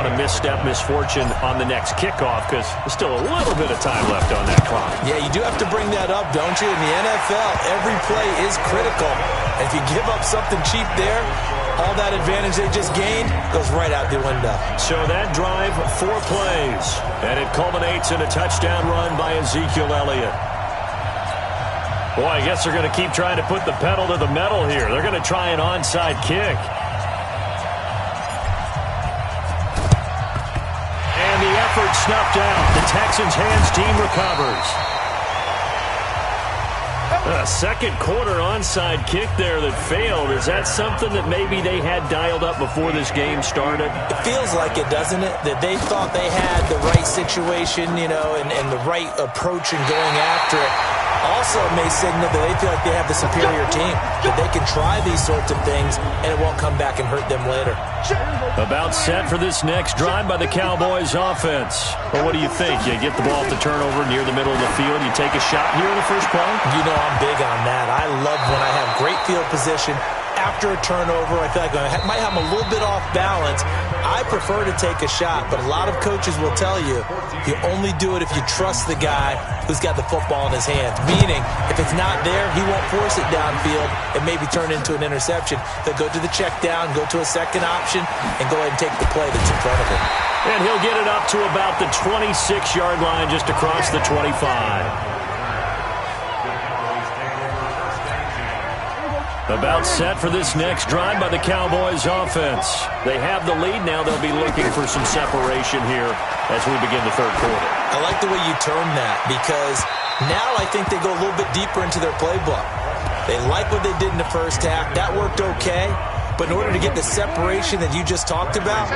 want to misstep misfortune on the next kickoff because there's still a little bit of time left on that clock. Yeah, you do have to bring that up, don't you? In the NFL, every play is critical. And if you give up something cheap there, all that advantage they just gained goes right out the window. So that drive, 4 plays, and it culminates in a touchdown run by Ezekiel Elliott. Boy, I guess they're going to keep trying to put the pedal to the metal here. They're going to try an onside kick. And the effort snuffed out. The Texans' hands team recovers. A second quarter onside kick there that failed. Is that something that maybe they had dialed up before this game started? It feels like it, doesn't it? That they thought they had the right situation, you know, and the right approach in going after it. Also may signal that they feel like they have the superior team, that they can try these sorts of things and it won't come back and hurt them later. About set for this next drive by the Cowboys offense. Well, what do you think? You get the ball off the turnover near the middle of the field, you take a shot here in the first play? You know I'm big on that. I love when I have great field position. After a turnover, I feel like I might have them a little bit off balance. I prefer to take a shot, but a lot of coaches will tell you, you only do it if you trust the guy who's got the football in his hands. Meaning, if it's not there, he won't force it downfield and maybe turn into an interception. They'll go to the check down, go to a second option, and go ahead and take the play that's in front of him. And he'll get it up to about the 26-yard line just across the 25. About set for this next drive by the Cowboys offense. They have the lead now. They'll be looking for some separation here as we begin the third quarter. I like the way you term that because now I think they go a little bit deeper into their playbook. They like what they did in the first half. That worked okay. But in order to get the separation that you just talked about,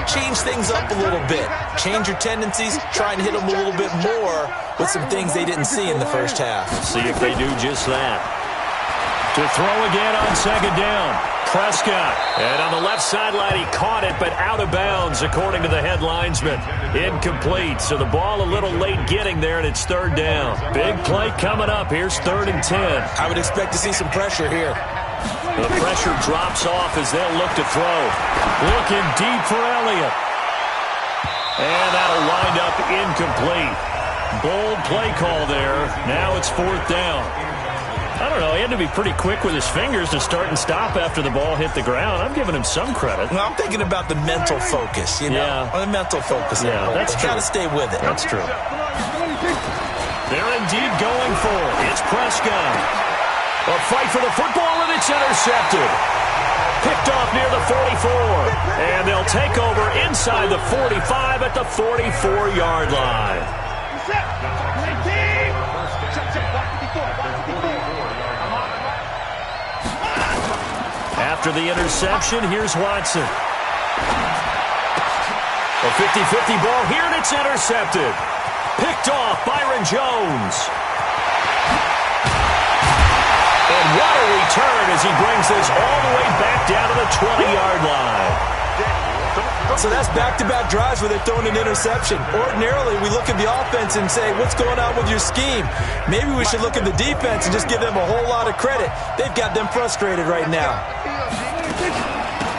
change things up a little bit. Change your tendencies. Try and hit them a little bit more with some things they didn't see in the first half. See if they do just that. To throw again on second down. Prescott. And on the left sideline, he caught it, but out of bounds, according to the head linesman. Incomplete. So the ball a little late getting there, and it's third down. Big play coming up. Here's 3rd and 10. I would expect to see some pressure here. The pressure drops off as they'll look to throw. Looking deep for Elliott. And that'll wind up incomplete. Bold play call there. Now it's 4th down. I don't know. He had to be pretty quick with his fingers to start and stop after the ball hit the ground. I'm giving him some credit. Well, I'm thinking about the mental focus, you know? Yeah. The mental focus. Yeah, that's true. Got to stay with it. That's true. They're indeed going for it. It's Prescott. A fight for the football, and it's intercepted. Picked off near the 44. And they'll take over inside the 45 at the 44-yard line. After the interception, here's Watson. A 50-50 ball here, and it's intercepted. Picked off Byron Jones. And what a return as he brings this all the way back down to the 20-yard line. So that's back-to-back drives where they're throwing an interception. Ordinarily, we look at the offense and say, what's going on with your scheme? Maybe we should look at the defense and just give them a whole lot of credit. They've got them frustrated right now.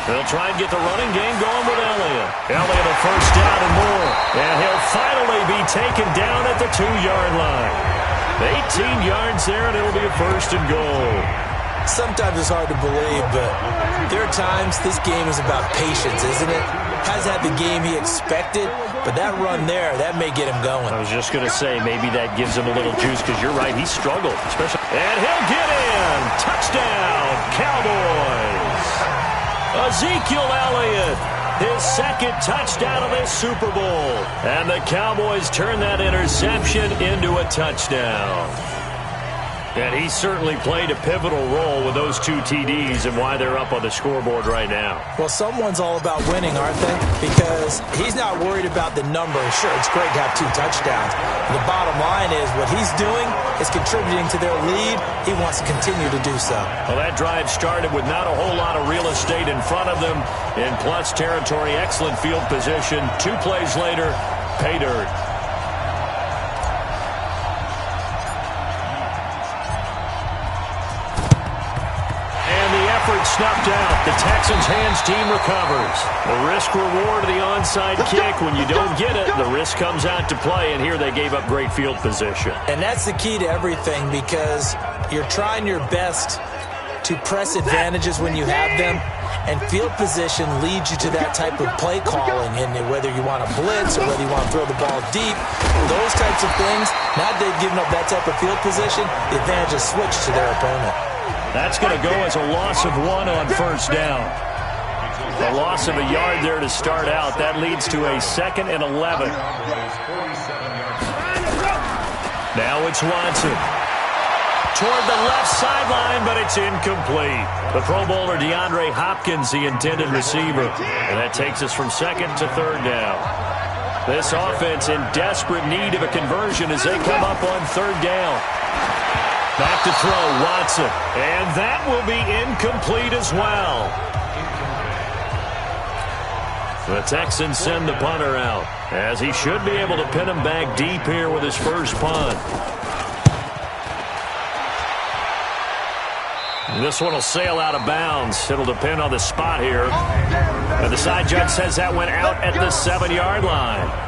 They'll try and get the running game going with Elliott. Elliott a first down and more. And he'll finally be taken down at the 2-yard line. 18 yards there, and it'll be a 1st and goal. Sometimes it's hard to believe, but there are times this game is about patience, isn't it? Hasn't had the game he expected, but that run there, that may get him going. I was just going to say, maybe that gives him a little juice, because you're right, he struggled. And he'll get in. Touchdown, Cowboys. Ezekiel Elliott, his 2nd touchdown of this Super Bowl. And the Cowboys turn that interception into a touchdown. And he certainly played a pivotal role with those 2 TDs and why they're up on the scoreboard right now. Well, someone's all about winning, aren't they? Because he's not worried about the number. Sure, it's great to have 2 touchdowns. The bottom line is what he's doing is contributing to their lead. He wants to continue to do so. Well, that drive started with not a whole lot of real estate in front of them. In plus territory, excellent field position. 2 plays later, pay dirt. snuffed out. The Texans' hands team recovers. The risk-reward of the onside kick. When you don't get it, the risk comes out to play, and here they gave up great field position. And that's the key to everything, because you're trying your best to press advantages when you have them, and field position leads you to that type of play calling, and whether you want to blitz or whether you want to throw the ball deep, those types of things. Now they've given up that type of field position, the advantage is switched to their opponent. That's going to go as a loss of 1 on first down. A loss of a yard there to start out. That leads to a 2nd and 11. Now it's Watson. Toward the left sideline, but it's incomplete. The Pro Bowler DeAndre Hopkins, the intended receiver. And that takes us from 2nd to 3rd down. This offense in desperate need of a conversion as they come up on 3rd down. Back to throw, Watson. And that will be incomplete as well. The Texans send the punter out, as he should be able to pin him back deep here with his first punt. This one will sail out of bounds. It'll depend on the spot here. And the side judge says that went out at the 7-yard line.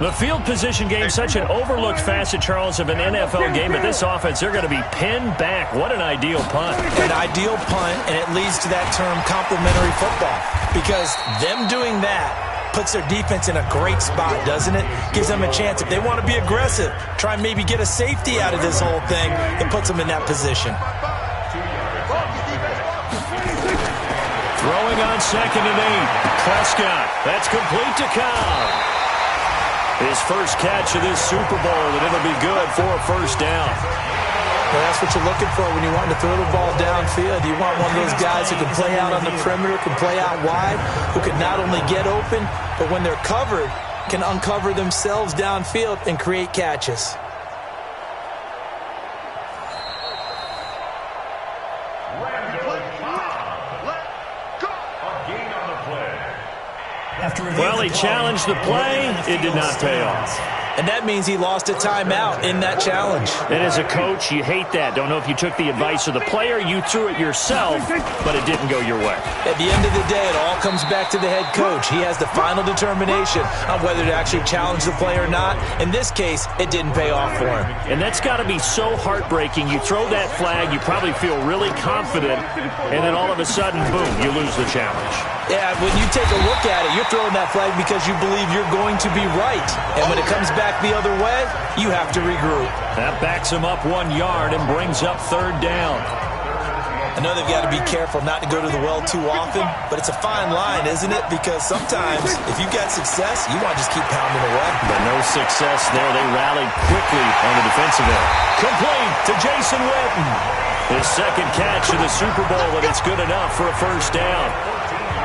The field position game, such an overlooked facet, Charles, of an NFL game. But this offense, they're going to be pinned back. What an ideal punt. An ideal punt, and it leads to that term complementary football. Because them doing that puts their defense in a great spot, doesn't it? Gives them a chance. If they want to be aggressive, try and maybe get a safety out of this whole thing, it puts them in that position. Throwing on 2nd and 8. Prescott. That's complete to Cobb. His first catch of this Super Bowl, and it'll be good for a first down. Well, that's what you're looking for when you want to throw the ball downfield. You want one of those guys who can play out on the perimeter, can play out wide, who can not only get open, but when they're covered, can uncover themselves downfield and create catches. Well, he challenged the play. It did not pay off. And that means he lost a timeout in that challenge. And as a coach, you hate that. Don't know if you took the advice of the player, you threw it yourself, but it didn't go your way. At the end of the day, it all comes back to the head coach. He has the final determination on whether to actually challenge the play or not. In this case, it didn't pay off for him. And that's got to be so heartbreaking. You throw that flag, you probably feel really confident, and then all of a sudden, boom, you lose the challenge. Yeah, when you take a look at it, you're throwing that flag because you believe you're going to be right. And when it comes back the other way, you have to regroup. That backs him up 1 yard and brings up 3rd down. I know they've got to be careful not to go to the well too often, but it's a fine line, isn't it? Because sometimes, if you've got success, you want to just keep pounding away. But no success there. They rallied quickly on the defensive end. Complete to Jason Witten. His 2nd catch of the Super Bowl, and it's good enough for a first down.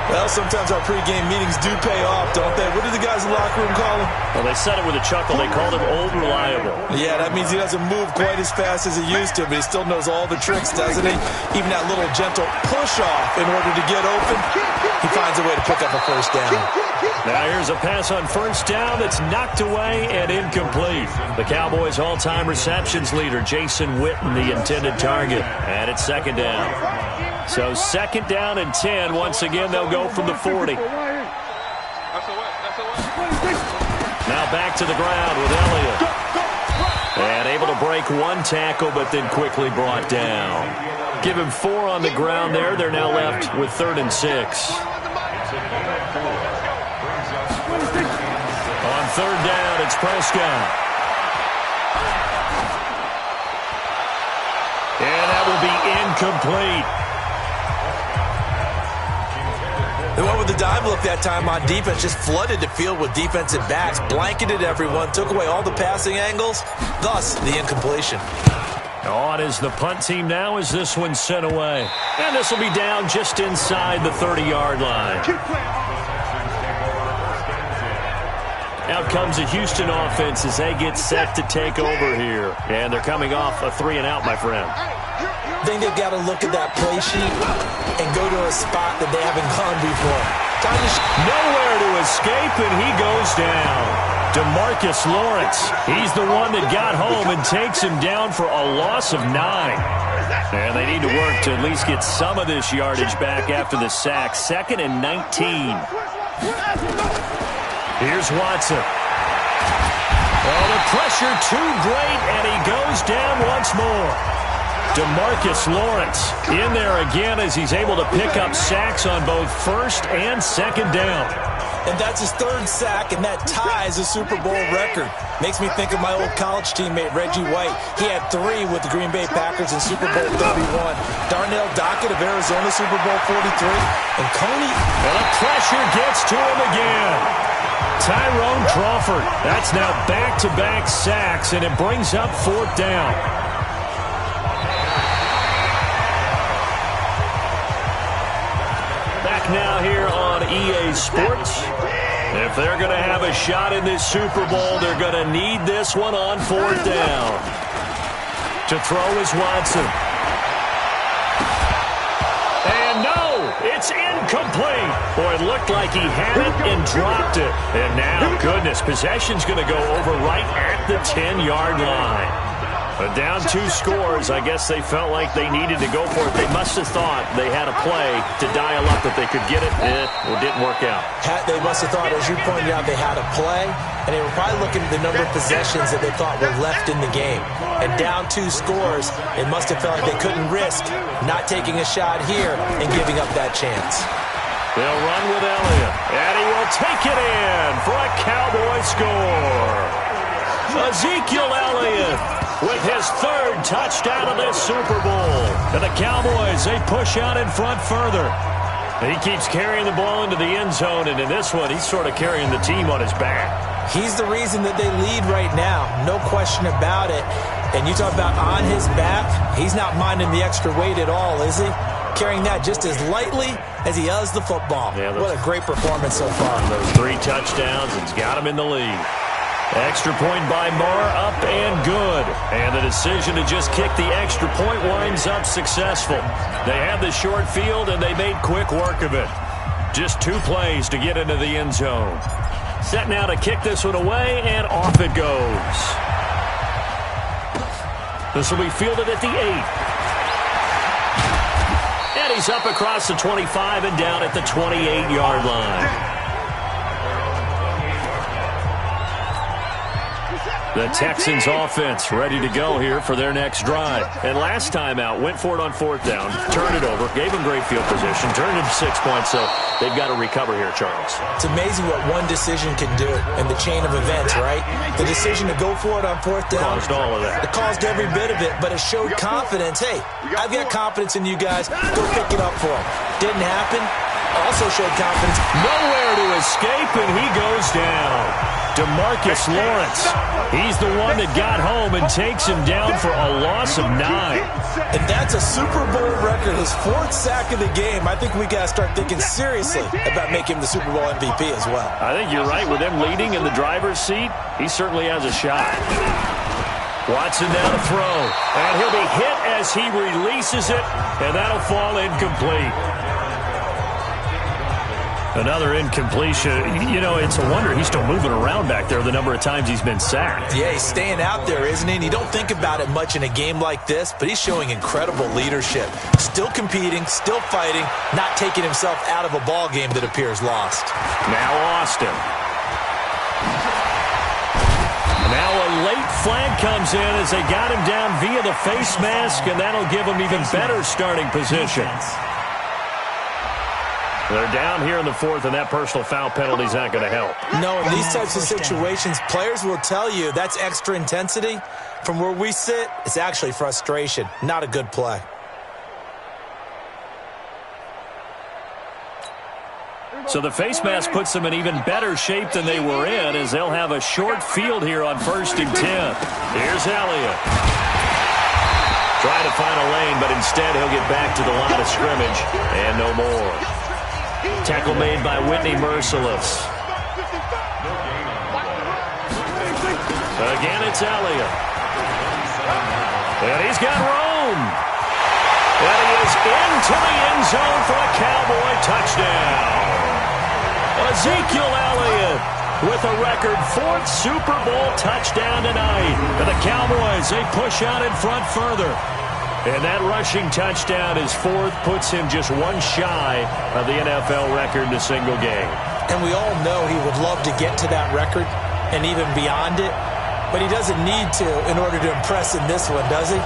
Well, sometimes our pregame meetings do pay off, don't they? What do the guys in the locker room call him? Well, they said it with a chuckle. They called him Old Reliable. Yeah, that means he doesn't move quite as fast as he used to, but he still knows all the tricks, doesn't he? Even that little gentle push-off in order to get open, he finds a way to pick up a first down. Now here's a pass on first down that's knocked away and incomplete. The Cowboys' all-time receptions leader, Jason Witten, the intended target. And it's 2nd down. So 2nd down and 10. Once again, they'll go from the 40. Now back to the ground with Elliott. And able to break 1 tackle, but then quickly brought down. Give him 4 on the ground there. They're now left with 3rd and 6. On 3rd down, it's Prescott. And that will be incomplete. They went with the dive look that time on defense, just flooded the field with defensive backs, blanketed everyone, took away all the passing angles, thus the incompletion. On is the punt team now as this one's sent away. And this will be down just inside the 30-yard line. Out comes the Houston offense as they get set to take over here. And they're coming off a 3-and-out, my friend. I think they've got to look at that play sheet and go to a spot that they haven't gone before. Nowhere to escape, and he goes down. DeMarcus Lawrence, he's the one that got home and takes him down for a loss of 9. And they need to work to at least get some of this yardage back after the sack. 2nd and 19. Here's Watson. Oh, the pressure too great, and he goes down once more. DeMarcus Lawrence in there again as he's able to pick up sacks on both 1st and 2nd down. And that's his 3rd sack, and that ties a Super Bowl record. Makes me think of my old college teammate, Reggie White. He had 3 with the Green Bay Packers in Super Bowl 31. Darnell Dockett of Arizona, Super Bowl 43. And Coney. And the pressure gets to him again. Tyrone Crawford. That's now back-to-back sacks, and it brings up 4th down. Back now here on EA Sports. If they're going to have a shot in this Super Bowl, they're going to need this one on 4th down. To throw is Watson. And no, it's incomplete. Boy, it looked like he had it and dropped it. And now, goodness, possession's going to go over right at the 10-yard line. But down 2 scores, I guess they felt like they needed to go for it. They must have thought they had a play to dial up that they could get it. It didn't work out. They must have thought, as you pointed out, they had a play, and they were probably looking at the number of possessions that they thought were left in the game. And down 2 scores, it must have felt like they couldn't risk not taking a shot here and giving up that chance. They'll run with Elliott, and he will take it in for a Cowboy score. Ezekiel Elliott with his 3rd touchdown of this Super Bowl. And the Cowboys, they push out in front further. And he keeps carrying the ball into the end zone, and in this one, he's sort of carrying the team on his back. He's the reason that they lead right now, no question about it. And you talk about on his back, he's not minding the extra weight at all, is he? Carrying that just as lightly as he does the football. Yeah, what a great performance so far. Those 3 touchdowns, it's got him in the lead. Extra point by Marr, up and good. And the decision to just kick the extra point winds up successful. They had the short field, and they made quick work of it. Just 2 plays to get into the end zone. Set now to kick this one away, and off it goes. This will be fielded at the 8. And he's up across the 25 and down at the 28-yard line. The Texans offense ready to go here for their next drive. And last time out, went for it on 4th down, turned it over, gave them great field position, turned it to 6 points, so they've got to recover here, Charles. It's amazing what one decision can do in the chain of events, right? The decision to go for it on 4th down. Caused all of that. It caused every bit of it, but it showed confidence. Hey, I've got confidence in you guys. Go pick it up for them. Didn't happen. Also showed confidence. Nowhere to escape, and he goes down. DeMarcus Lawrence, he's the one that got home and takes him down for a loss of 9. And that's a Super Bowl record, his 4th sack of the game. I think we got to start thinking seriously about making him the Super Bowl MVP as well. I think you're right. With him leading in the driver's seat, he certainly has a shot. Watson now to throw, and he'll be hit as he releases it, and that'll fall incomplete. Another incompletion. You know, it's a wonder he's still moving around back there the number of times he's been sacked. Yeah, he's staying out there, isn't he? And you don't think about it much in a game like this, but he's showing incredible leadership. Still competing, still fighting, not taking himself out of a ball game that appears lost. Now Austin. Now a late flag comes in as they got him down via the face mask, and that'll give him even better starting position. They're down here in the 4th, and that personal foul penalty is not going to help. No, in these types of situations, players will tell you that's extra intensity. From where we sit, it's actually frustration. Not a good play. So the face mask puts them in even better shape than they were in, as they'll have a short field here on 1st and 10. Here's Elliott. Trying to find a lane, but instead he'll get back to the line of scrimmage, and no more. Tackle made by Whitney Merciless. Again, it's Elliott. And he's got room. And he is into the end zone for a Cowboy touchdown. Ezekiel Elliott with a record 4th Super Bowl touchdown tonight. And the Cowboys, they push out in front further. And that rushing touchdown, his 4th, puts him just one shy of the NFL record in a single game. And we all know he would love to get to that record and even beyond it. But he doesn't need to in order to impress in this one, does he?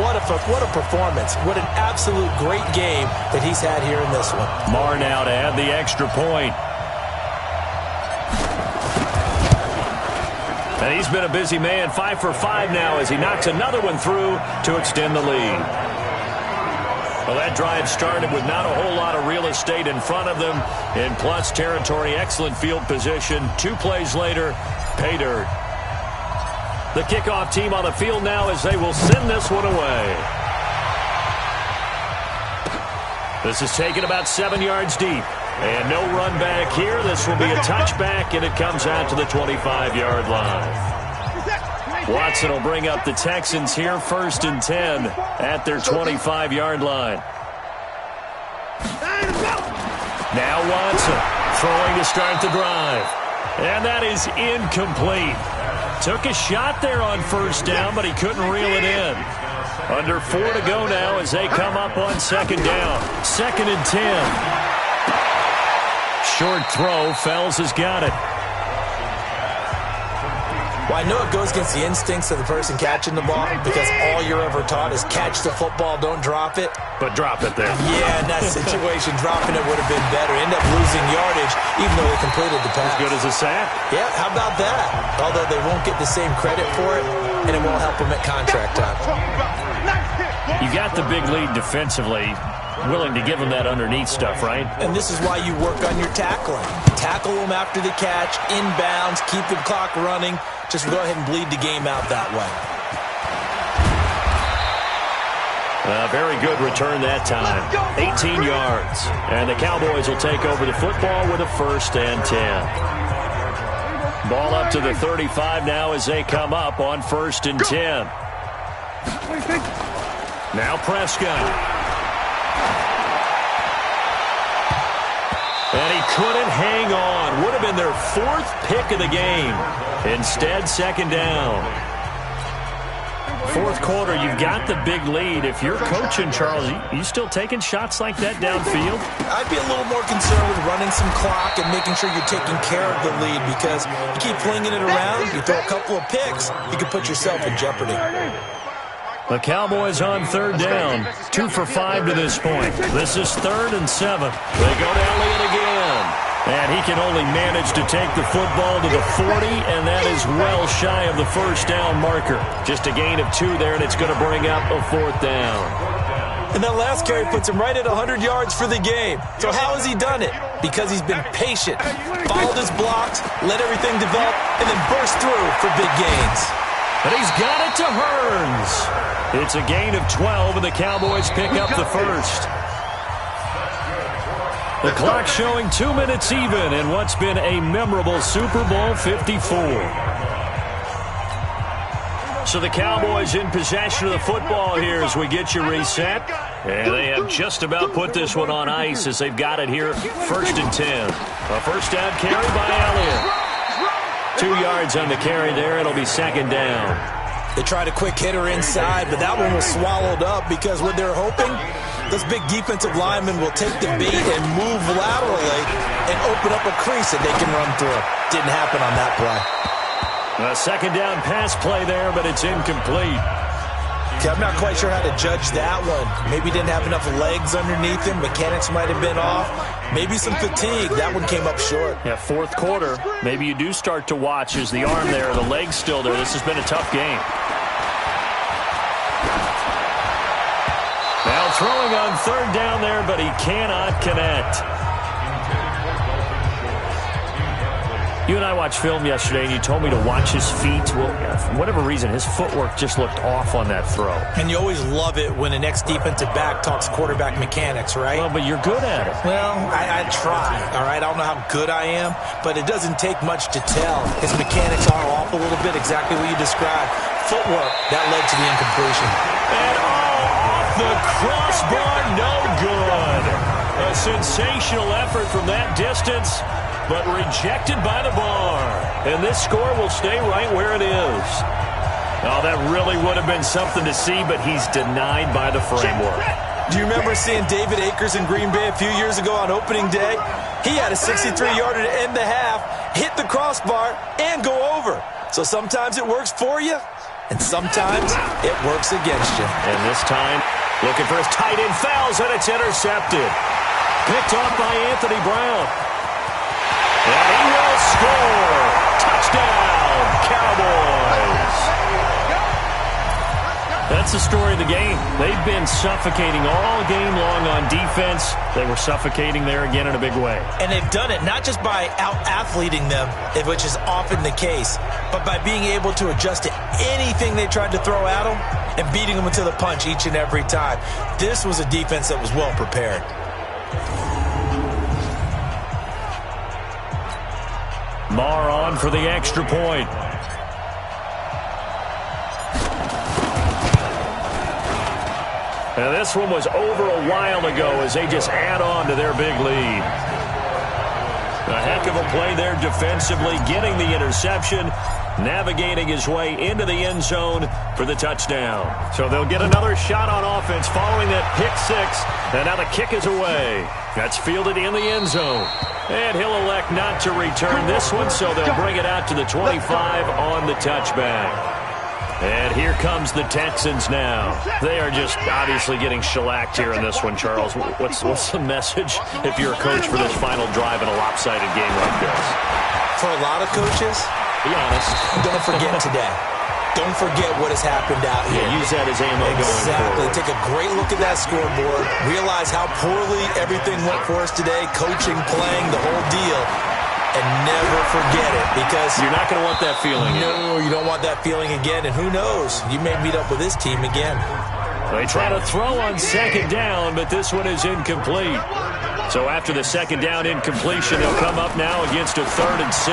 What a performance. What an absolute great game that he's had here in this one. Marr now to add the extra point. And he's been a busy man, 5 for 5 now as he knocks another one through to extend the lead. Well, that drive started with not a whole lot of real estate in front of them. In plus territory, excellent field position. 2 plays later, pay dirt. The kickoff team on the field now as they will send this one away. This is taken about 7 yards deep. And no run back here. This will be a touchback, and it comes out to the 25-yard line. Watson will bring up the Texans here, 1st and 10 at their 25-yard line. Now Watson throwing to start the drive. And that is incomplete. Took a shot there on 1st down, but he couldn't reel it in. Under 4 to go now as they come up on 2nd down. 2nd and 10. Short throw. Fells has got it. Well, I know it goes against the instincts of the person catching the ball because all you're ever taught is catch the football, don't drop it. But drop it there. Yeah, in that situation, dropping it would have been better. End up losing yardage even though they completed the pass. As good as a sack. Yeah, how about that? Although they won't get the same credit for it, and it won't help them at contract time. You got the big lead defensively. Willing to give them that underneath stuff, right? And this is why you work on your tackling. Tackle them after the catch, inbounds, keep the clock running. Just go ahead and bleed the game out that way. Very good return that time. 18 yards. And the Cowboys will take over the football with a 1st and 10. Ball up to the 35 now as they come up on 1st and 10. Now Prescott. And he couldn't hang on. Would have been their 4th pick of the game. Instead, 2nd down. 4th quarter, you've got the big lead. If you're coaching, Charles, you still taking shots like that downfield? I'd be a little more concerned with running some clock and making sure you're taking care of the lead because you keep flinging it around, you throw a couple of picks, you can put yourself in jeopardy. The Cowboys on 3rd down. 2 for 5 to this point. This is 3rd and 7. They go to Elliott again. And he can only manage to take the football to the 40, and that is well shy of the 1st down marker. Just a gain of 2 there, and it's going to bring up a 4th down. And that last carry puts him right at 100 yards for the game. So how has he done it? Because he's been patient, followed his blocks, let everything develop, and then burst through for big gains. And he's got it to Hearns. It's a gain of 12, and the Cowboys pick up the 1st. The clock showing 2 minutes even in what's been a memorable Super Bowl 54. So the Cowboys in possession of the football here as we get you reset. And they have just about put this one on ice as they've got it here, 1st and 10. A 1st down carry by Elliott. 2 yards on the carry there. It'll be 2nd down. They tried a quick hitter inside, but that one was swallowed up because what they're hoping, those big defensive linemen will take the bait and move laterally and open up a crease that they can run through. Didn't happen on that play. A 2nd down pass play there, but it's incomplete. I'm not quite sure how to judge that one. Maybe didn't have enough legs underneath him. Mechanics might have been off. Maybe some fatigue. That one came up short. Yeah, 4th quarter. Maybe you do start to watch as the arm there, the leg's still there. This has been a tough game. Now throwing on 3rd down there, but he cannot connect. You and I watched film yesterday, and you told me to watch his feet. Well, for whatever reason, his footwork just looked off on that throw. And you always love it when the next defensive back talks quarterback mechanics, right? Well, but you're good at it. Well, I try, all right? I don't know how good I am, but it doesn't take much to tell. His mechanics are off a little bit, exactly what you described. Footwork, that led to the incompletion. And off the crossbar, no good. A sensational effort from that distance, but rejected by the bar. and this score will stay right where it is. Oh, that really would have been something to see, but he's denied by the framework. Do you remember seeing David Akers in Green Bay a few years ago on opening day? He had a 63-yarder to end the half, hit the crossbar, and go over. So sometimes it works for you, and sometimes it works against you. And this time, looking for his tight end, fouls, and it's intercepted. Picked off by Anthony Brown. And he will score. Touchdown, Cowboys. That's the story of the game. They've been suffocating all game long on defense. They were suffocating there again in a big way. And they've done it not just by out-athleting them, which is often the case, but by being able to adjust to anything they tried to throw at them and beating them into the punch each and every time. This was a defense that was well prepared. Marr on for the extra point. And this one was over a while ago as they just add on to their big lead. A heck of a play there defensively, getting the interception, navigating his way into the end zone for the touchdown. So they'll get another shot on offense following that pick six, and now the kick is away. That's fielded in the end zone. And he'll elect not to return this one, so they'll bring it out to the 25 on the touchback. And here comes the Texans now. They are just obviously getting shellacked here in this one, Charles. What's the message if you're a coach for this final drive in a lopsided game like this? For a lot of coaches, be honest, don't forget today. Don't forget what has happened out here. Yeah, use that as ammo going forward. Exactly. Take a great look at that scoreboard. Realize how poorly everything went for us today. Coaching, playing, the whole deal. And never forget it, because you're not going to want that feeling. No, you don't want that feeling again. And who knows? You may meet up with this team again. They try to throw on second down, but this one is incomplete. So after the second down incompletion, they'll come up now against a 3rd and 6.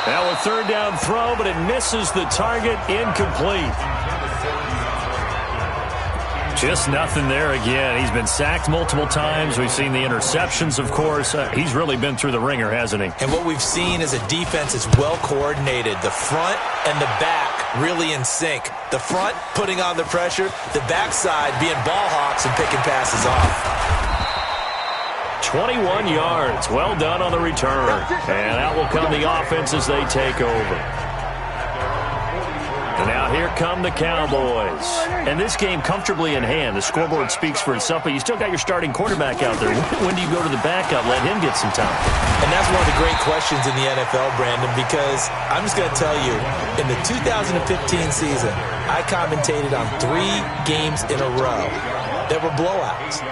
Now a third down throw, but it misses the target, incomplete. Just nothing there again. He's been sacked multiple times. We've seen the interceptions, of course. He's really been through the ringer, hasn't he? And what we've seen is a defense is well coordinated. The front and the back really in sync. The front putting on the pressure. The backside being ball hawks and picking passes off. 21 yards. Well done on the return. And out will come the offense as they take over. And now here come the Cowboys. And this game comfortably in hand. The scoreboard speaks for itself, but you still got your starting quarterback out there. When do you go to the backup? Let him get some time. And that's one of the great questions in the NFL, Brandon, because I'm just going to tell you, in the 2015 season, I commentated on 3 games in a row that were blowouts.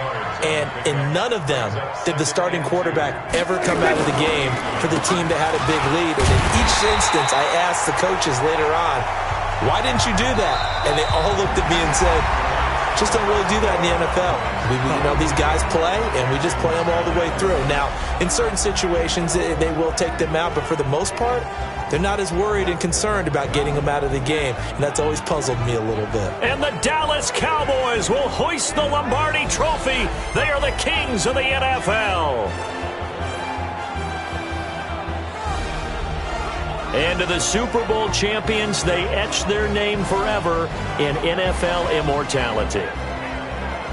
And in none of them did the starting quarterback ever come out of the game for the team that had a big lead. And in each instance, I asked the coaches later on, why didn't you do that? And they all looked at me and said, just don't really do that in the NFL. These guys play, and we just play them all the way through. Now, in certain situations, they will take them out, but for the most part, they're not as worried and concerned about getting them out of the game, and that's always puzzled me a little bit. And the Dallas Cowboys will hoist the Lombardi Trophy. They are the kings of the NFL. And to the Super Bowl champions, they etch their name forever in NFL immortality.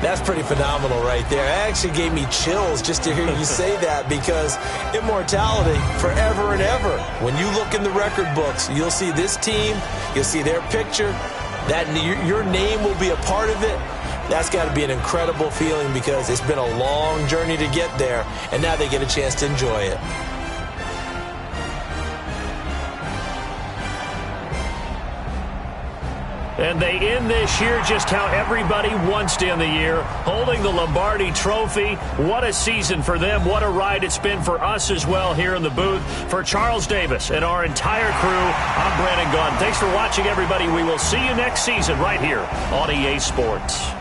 That's pretty phenomenal right there. It actually gave me chills just to hear you say that, because immortality forever and ever. When you look in the record books, you'll see this team, you'll see their picture, that your name will be a part of it. That's got to be an incredible feeling, because it's been a long journey to get there, and now they get a chance to enjoy it. And they end this year just how everybody wants to end the year, holding the Lombardi Trophy. What a season for them. What a ride it's been for us as well here in the booth. For Charles Davis and our entire crew, I'm Brandon Gaudin. Thanks for watching, everybody. We will see you next season right here on EA Sports.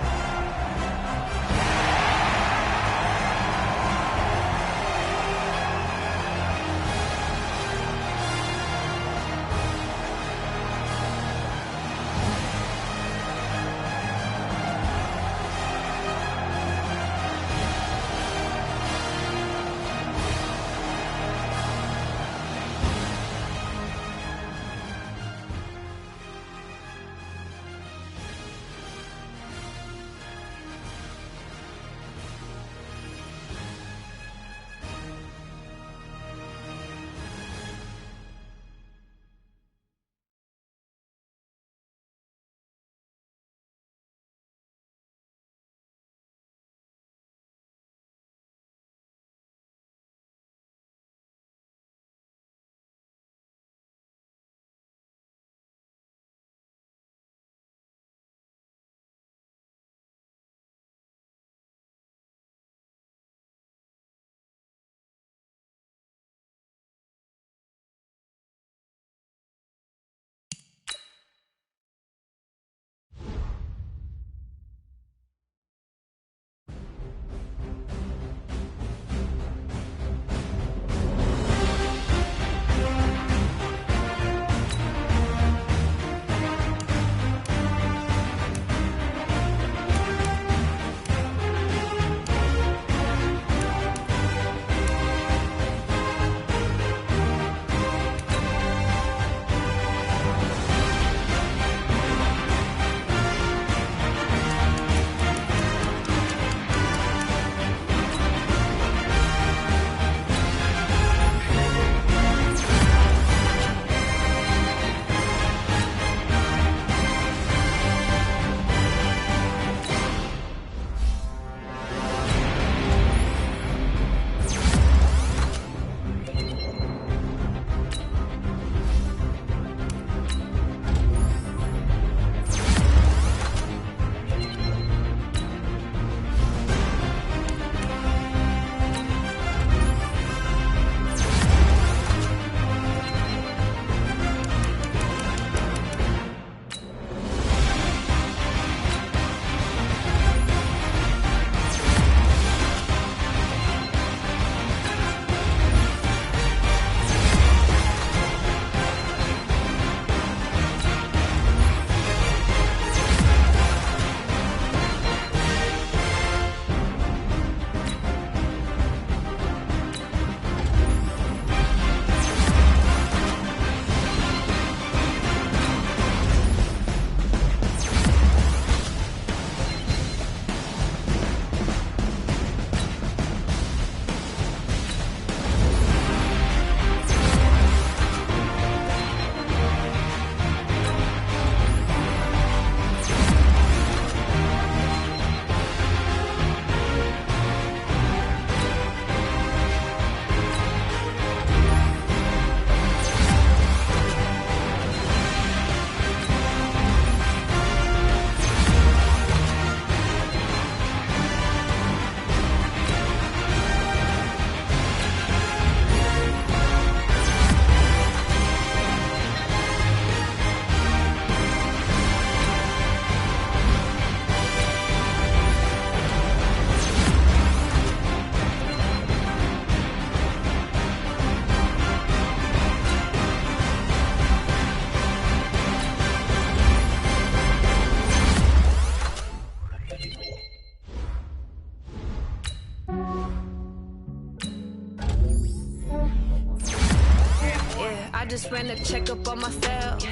I just ran a checkup on myself.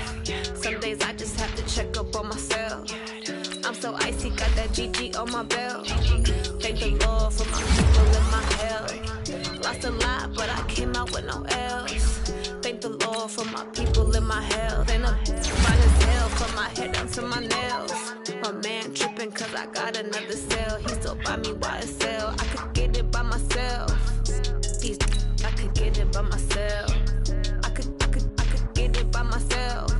Some days I just have to check up on myself. I'm so icy, got that GG on my belt. Thank the Lord for my people and my health. Lost a lot, but I came out with no L's. Thank the Lord for my people and my health. And I'm fine as hell from my head down to my nails. My man tripping cause I got another cell. He still buy me YSL. I could get it by myself. I could get it by myself. I could get it by myself.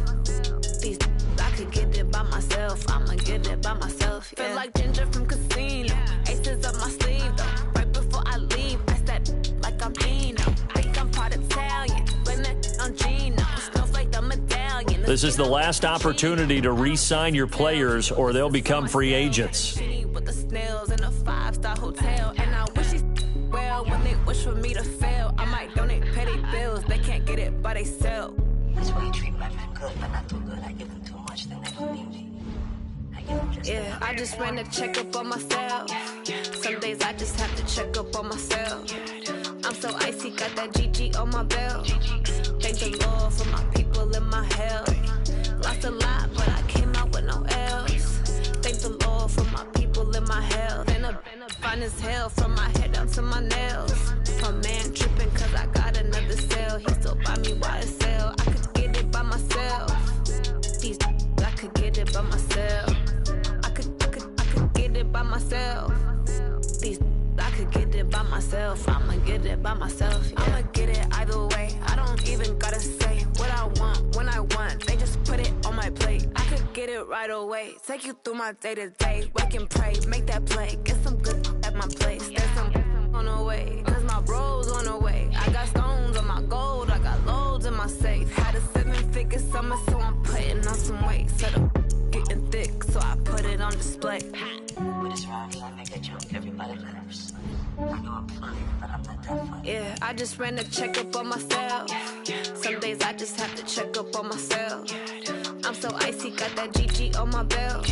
I could get it by myself. I'ma get it by myself. Yeah. Feel like Ginger from Casino. Aces up my sleeve though. Right before I leave, I step like I'm Dino. Think I'm part Italian, but on Gino. Smells like the medallion. This is the last opportunity to re-sign your players, or they'll become free agents. With the snails in a 5-star hotel, and I wish he's well when they wish for me to fail. I might donate petty bills. They can't get it by themselves. That's why you treat my men good, but not too good. I give them too much, then they don't need me. I give them just yeah, I just ran a checkup on myself. Some days I just have to check up on myself. I'm so icy, got that GG on my belt. Thank the Lord for my people and my health. Lost a lot, but I came out with no L's. Thank the Lord for my people and my health. And I'm fine as hell from my head down to my nails. My man tripping cause I got another cell. He still buy me YSL. I could get it by myself. I could get it by myself. I could get it by myself. I could get it by myself. I'ma get it by myself. Yeah. I'ma get it either way. I don't even gotta say what I want when I want. They just put it on my plate. I could get it right away. Take you through my day to day. Wake and pray, make that play. Get some good at my place. There's some on the way, cause my bro's on the way. I got stones on my gold. I got loads in my safe. Had a 7-figure summer, so I'm putting on some weight. Set up getting thick, so I put it on display. With this round, I make that joke. Everybody laughs. I know I'm funny, but I'm not that funny. Yeah, I just ran a checkup on myself. Some days I just have to check up on myself. I'm so icy, got that GG on my belt.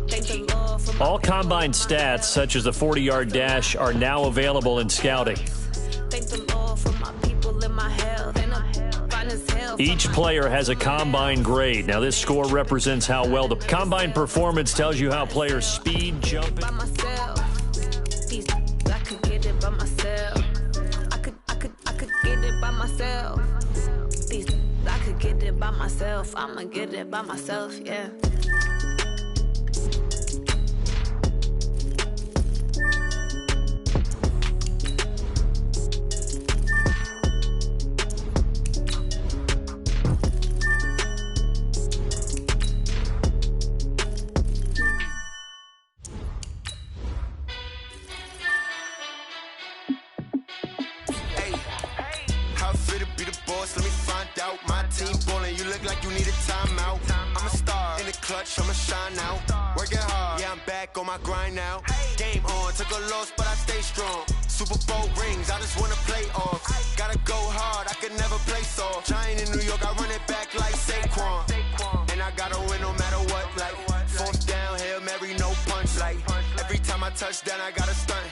Thank the Lord for my all combine stats, such as the 40-yard dash, are now available in scouting. Thank the Lord for my people and my health. And I'm fine as hell. Each player has a combine grade. Now, this score represents how well the combine performance tells you how players' speed, jumping. By myself. I could get it by myself. I could get it by myself. I could get it by myself. I'ma get it by myself, yeah. I'ma shine out, working hard, yeah, I'm back on my grind now. Game on, took a loss, but I stay strong. Super Bowl rings, I just wanna play off. Gotta go hard, I can never play soft. Giant in New York, I run it back like Saquon. And I gotta win no matter what, like 4th down, Hail Mary, no punch. Like every time I touch down, I gotta stunt.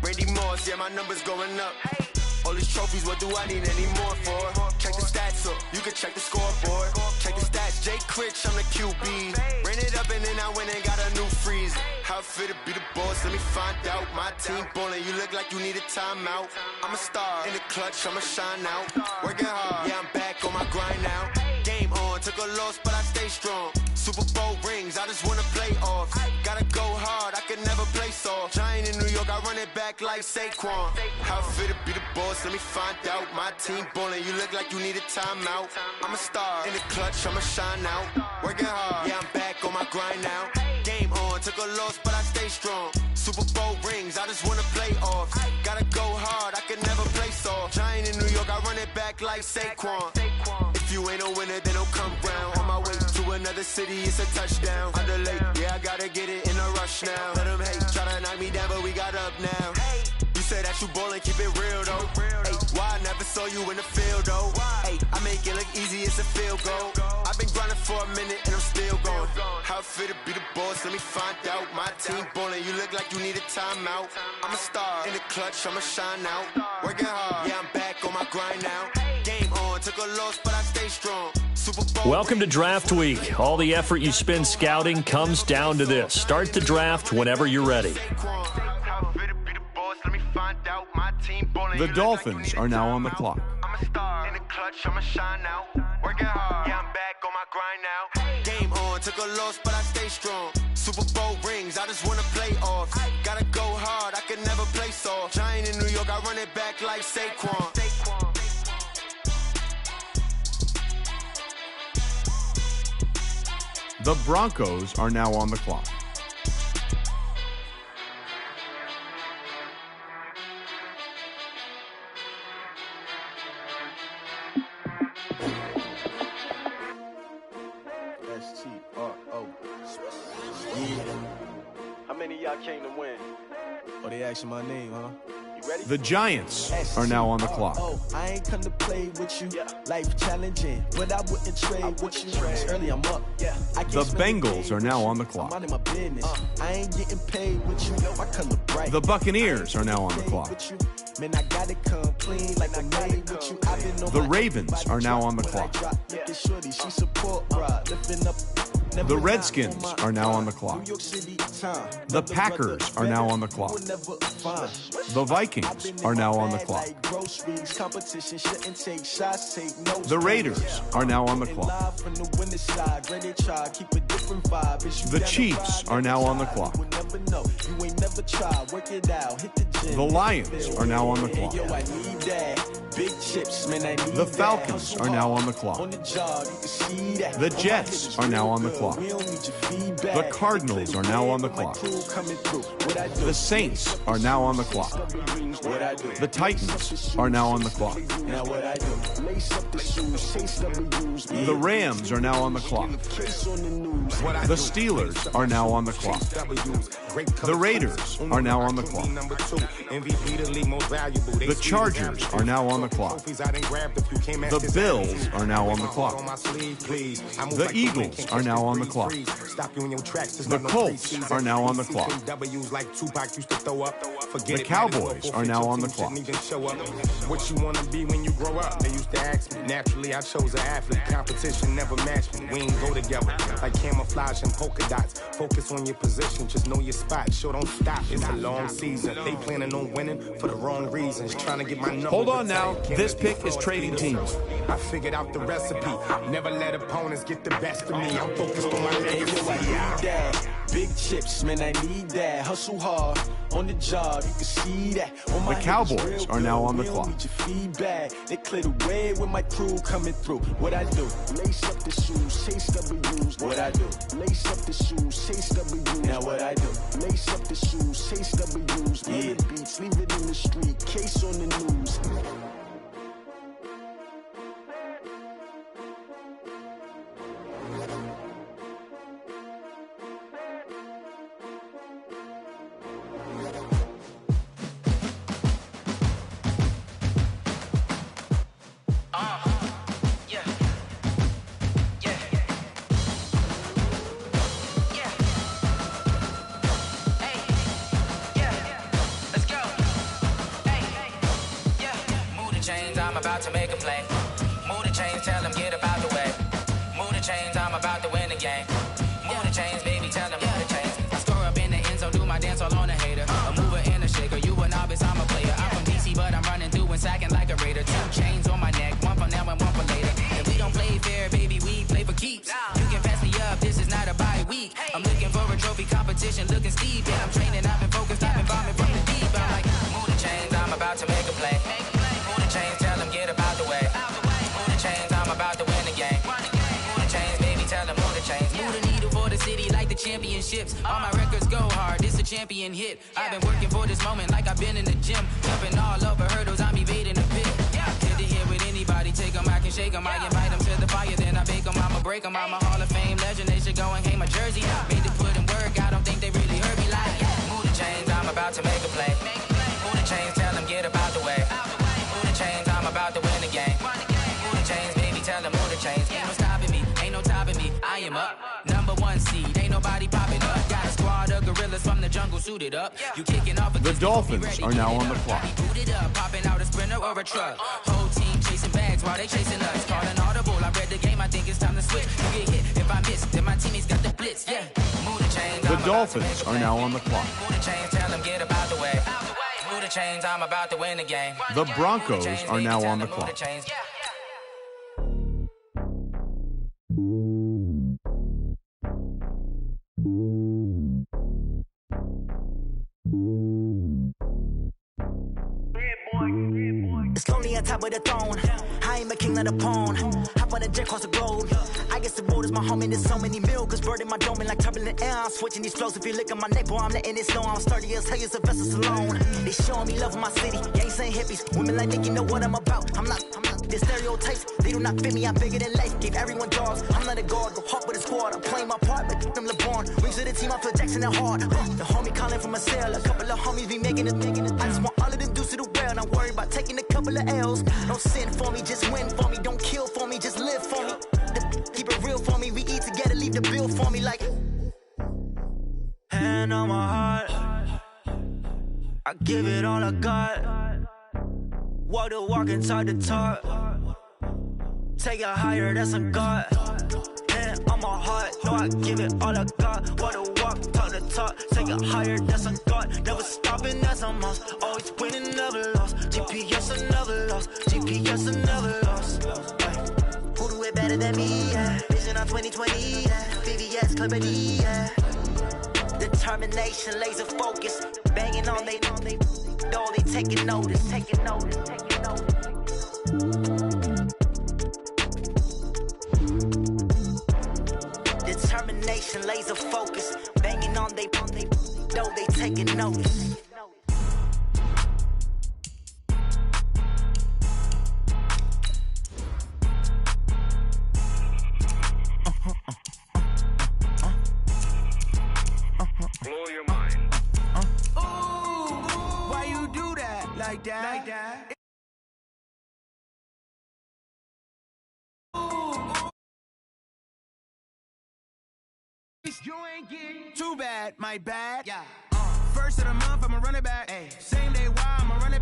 Randy Moss, yeah, my numbers going up. All these trophies, what do I need any more for? Check the stats up, you can check the scoreboard. Check the stats, Jay Critch, I'm the QB. Ran it up and then I went and got a new freeze. How it feel to be the boss, let me find out. My team ballin', you look like you need a timeout. I'm a star, in the clutch, I'ma shine out. Working hard, yeah, I'm back on my grind now. Game on, took a loss, but I stay strong. Super Bowl rings, I just wanna play off. Gotta go hard, I can never play soft. Giant in New York, I run it back like Saquon. How it feel to be the boss, let me find out. My team ballin', you look like you need a timeout. I'm a star, in the clutch, I'ma shine out. Working hard, yeah, I'm back on my grind now. Game on, took a loss, but I stay strong. Super Bowl rings, I just wanna play off. Gotta go hard, I can never play soft. Giant in New York, I run it back like Saquon. If you ain't a winner, then don't come round. On my way to another city, it's a touchdown. Underlay, yeah, I gotta get it in a rush now. Let them hate, try to knock me down, but we got up now. You said that you ballin', keep it real though. Hey, why I never saw you in the field though? Hey, I make it look easy, it's a field goal. I I've been grinding for a minute and I'm still going. How it feel to be the boss, let me find out. My team ballin', you look like you need a timeout. I'm a star, in the clutch, I'ma shine out. Working hard, yeah, I'm back on my grind now. Game on, took a loss, but I stay strong. Super Bowl. Welcome to Draft Week. All the effort you spend scouting comes down to this. Start the draft whenever you're ready. The Dolphins are now on the clock. I'm a star in the clutch, I'ma shine out. Working hard, yeah, I'm back on my grind now. Game on, took a loss, but I stay strong. Super Bowl rings, I just wanna play off. Gotta go hard, I can never play soft. Giant in New York, I run it back like Saquon. The Broncos are now on the clock. S-T-R-O. Yeah. How many of y'all came to win? Oh, they asking my name, huh? You ready? The Giants are now on the clock. Oh, I ain't come to play with you. Life challenging, but I wouldn't trade with you. It's early, I'm up. The Bengals are now on the clock. I'm minding my business. I ain't getting paid with you. I come to bright. The Buccaneers are now on the clock. Man, I gotta come clean like I made with you. I've been on The Ravens are now on the clock. The Redskins are now on the clock. The Packers are now on the clock. The Vikings are now on the clock. The Raiders are now on the clock. The Chiefs are now on the clock. The Lions are now on the clock. The Falcons are now on the clock. The Jets are now on the clock. The Cardinals are now on the clock. The Saints are now on the clock. The Titans are now on the clock. The Rams are now on the clock. The Steelers are now on the clock. The Raiders are now on the clock. The Chargers are now on the clock. The Bills are now on the clock. The Eagles are now on the clock. The Colts are now on the clock. The Cowboys are now on the clock. What you want to be when you grow up? They used to ask me. Naturally, I chose an athlete. Competition never matched me. We ain't go together like camouflage and polka dots. Focus on your position. Just know your spot. Sure, don't stop. It's a long season. They planning on winning for the wrong reasons. Trying to get my number. Hold on now. This pick is trading teams. I figured out the recipe. Never let opponents get the best of me. I'm focused on my legacy. Big chips, man, I need that. Hustle hard on the job, you can see that. The Cowboys are now on the clock. They clear the way with my crew coming through. What I do? Lace up the shoes, chase W's. What I do? Lace up the shoes, chase W's. Now what I do? Lace up the shoes, chase W's. Yeah, beats, leave it in the street, case on the news. About to make a play. Move the chains, tell them get about the way. Move the chains, I'm about to win the game. Move the chains, baby, tell them move the chains. I score up in the end zone, do my dance all on a hater. A mover and a shaker, you a novice, I'm a player. I'm from DC, but I'm running through and sacking like a raider. 2 chains on my neck, one for now and one for later. If we don't play fair, baby, we play for keeps. You can pass me up, this is not a bye week. I'm looking for a trophy competition, looking steep. And I'm training, I've been focused, I've been bombing from the deep. I'm like, move the chains, I'm about to make a play. Move the chains, tell them get about the way. Move the chains, I'm about to win the game. Move the chains, baby, tell them move the chains. Move the needle for the city like the championships. All my records go hard, this a champion hit. I've been working for this moment like I've been in the gym. Jumping all over hurdles, I'm evading the pit. Hit to hit with anybody, take them, I can shake them. I invite them to the fire, then I bake them. I'ma break them, I'm a Hall of Fame legend. They should go and hang my jersey. Made to put in work, I don't think they really heard me like. Move the chains, I'm about to make a play. Move the chains, tell them get about the way. Move the chains, I'm about to win the game. Move the chains, baby, tell them move the chains. Ain't no stopping me, ain't no time. I am up. Number 1 seed, ain't nobody popping up. Got a squad of gorillas from the jungle suited up. You kicking off The Dolphins are now on the clock. Booted up, popping out a sprinter or a truck. Whole team chasing bags while they chasing us. Call an audible, I read the game, I think it's time to switch. You get hit if I miss, then my teammates got the blitz, yeah. Move the chains, The Dolphins are now on the clock. Move the chains, tell them get about the way. Move the chains, I'm about to win the game. The Broncos are now on the clock. It's lonely on top of the throne. I ain't a king, not a pawn. Hop on a jet across the globe. I guess the road is my home and there's so many milkers burning my dome like turbulent air. I'm switching these flows. If you look at my neck, boy, I'm letting it slow. I'm sturdy as hell as a vessel alone. They showing me love in my city. Gangs ain't hippies. Women like Nick, you know what I'm about. I'm not. The stereotypes, they do not fit me. I'm bigger than life. Gave everyone dogs. I'm not a guard. Go hard with a squad. I'm playing my part like them LeBron. Rings to the team. I feel Jackson and hard. The homie calling from a cell. A couple of homies be making it. I just want all of them dudes to do well. Not worry about taking a couple of L's. Don't sin for me, just win for me. Don't kill for me, just live for me. Keep it real for me. We eat together, leave the bill for me like. Hand on my heart, I give it all I got. Walk the walk and talk the talk. Take it higher, that's a God. Hand on my heart, no, I give it all I got. Walk the walk, talk the talk. Take it higher, that's a God. Never stopping, that's a must. Always winning, never lost. GPS, I never lost. GPS, I never lost. Who do it better than me? Yeah. Vision on 2020. Yeah. VVS, Clippity. Yeah. Determination, laser focus. Banging on they know they taking notice. Taking notice. Taking notice. Determination, laser focus. Banging on they know they taking notice. Blow your mind. Ooh, why you do that? Like that? You ain't getting too bad, my bad. Yeah. First of the month, I'ma run it back. Ay. Same day, why I'ma run it